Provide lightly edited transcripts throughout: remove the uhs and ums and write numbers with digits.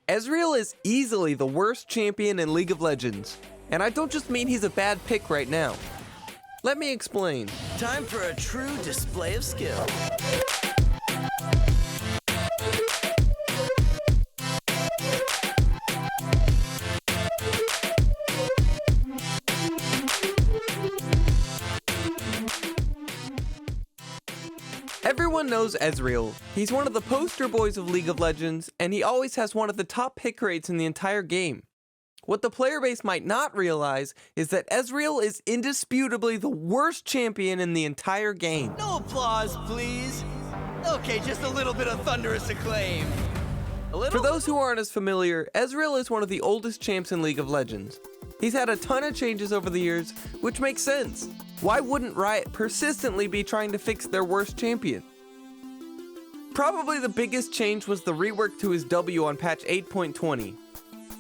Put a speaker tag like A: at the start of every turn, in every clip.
A: Ezreal is easily the worst champion in League of Legends, and I don't just mean he's a bad pick right now. Let me explain.
B: Time for a true display of skill.
A: Everyone knows Ezreal. He's one of the poster boys of League of Legends, and he always has one of the top pick rates in the entire game. What the player base might not realize is that Ezreal is indisputably the worst champion in the entire game.
B: No applause, please. Okay, just a little bit of thunderous acclaim.
A: For those who aren't as familiar, Ezreal is one of the oldest champs in League of Legends. He's had a ton of changes over the years, which makes sense. Why wouldn't Riot persistently be trying to fix their worst champion? Probably the biggest change was the rework to his W on patch 8.20.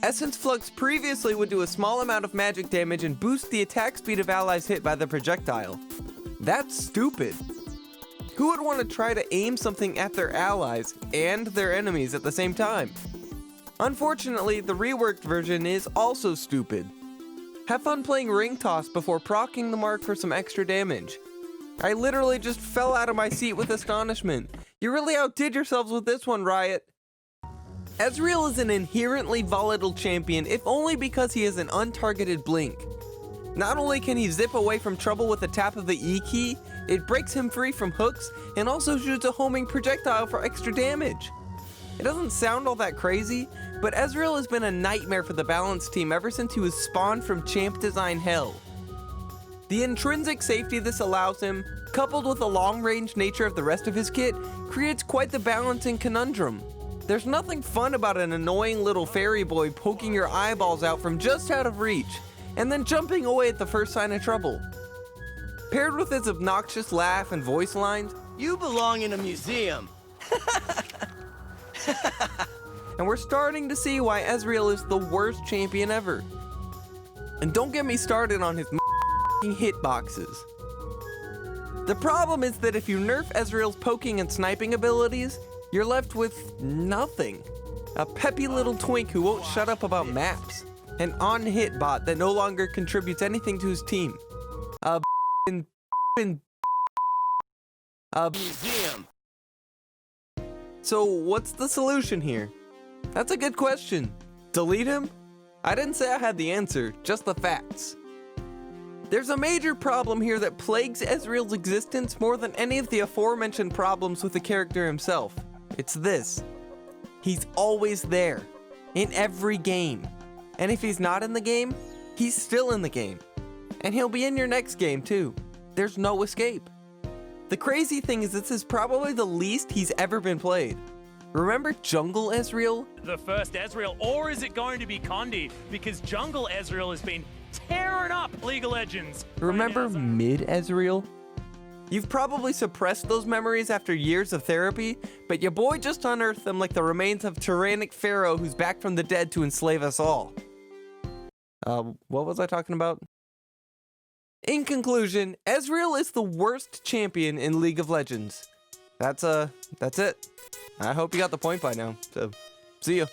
A: Essence Flux previously would do a small amount of magic damage and boost the attack speed of allies hit by the projectile. That's stupid. Who would want to try to aim something at their allies and their enemies at the same time? Unfortunately, the reworked version is also stupid. Have fun playing Ring Toss before proccing the mark for some extra damage. I literally just fell out of my seat with astonishment. You really outdid yourselves with this one, Riot. Ezreal is an inherently volatile champion, if only because he has an untargeted blink. Not only can he zip away from trouble with a tap of the E key, it breaks him free from hooks and also shoots a homing projectile for extra damage. It doesn't sound all that crazy, but Ezreal has been a nightmare for the balance team ever since he was spawned from champ design hell. The intrinsic safety this allows him, coupled with the long-range nature of the rest of his kit, creates quite the balancing conundrum. There's nothing fun about an annoying little fairy boy poking your eyeballs out from just out of reach, and then jumping away at the first sign of trouble. Paired with his obnoxious laugh and voice lines,
B: You belong in a museum.
A: and we're starting to see why Ezreal is the worst champion ever. And don't get me started on his hitboxes. The problem is that if you nerf Ezreal's poking and sniping abilities, you're left with nothing. A peppy little twink who won't shut up about maps. An on-hit bot that no longer contributes anything to his team.
B: Museum.
A: So what's the solution here? That's a good question. Delete him? I didn't say I had the answer, just the facts. There's a major problem here that plagues Ezreal's existence more than any of the aforementioned problems with the character himself. It's this. He's always there. In every game. And if he's not in the game, he's still in the game. And he'll be in your next game too. There's no escape. The crazy thing is this is probably the least he's ever been played. Remember Jungle Ezreal?
C: The first Ezreal, or is it going to be Condi? Because Jungle Ezreal has been tearing up League of Legends.
A: Remember Mid Ezreal? You've probably suppressed those memories after years of therapy, but your boy just unearthed them like the remains of tyrannic pharaoh who's back from the dead to enslave us all. What was I talking about? In conclusion, Ezreal is the worst champion in League of Legends. That's it. I hope you got the point by now, so see ya.